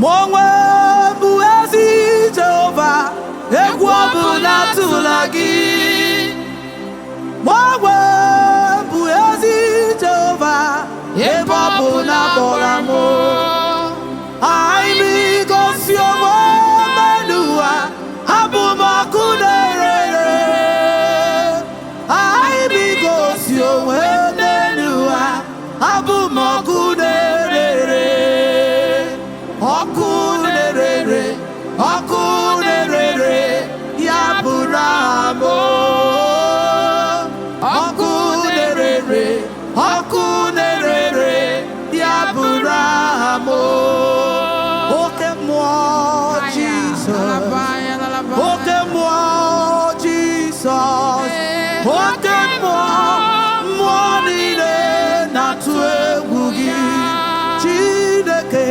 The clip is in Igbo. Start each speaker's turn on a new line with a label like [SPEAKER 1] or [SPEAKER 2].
[SPEAKER 1] Monwe buezi Jehova, egwu ọbụla tụla gị. Monwe buezi Jehova, ebe ọbụla kpọrọ m. Anyị bigosi onwe n'ụwa, abụ m ọkụ na-ere. Anyị bigosi onwe n'ụwa, abụ m ọkụ na-ere. Ọkụ na-ere, ọkụ na-ere, ya bụrụ abụ. Ọkụ na-ere, ọkụ na-ere, ya bụrụ abụ. Oke mmụọ Jizọs, oke mmụọ Jizọs, oke mmụọ, mmụọ niile na-atụ egwu gị Chineke.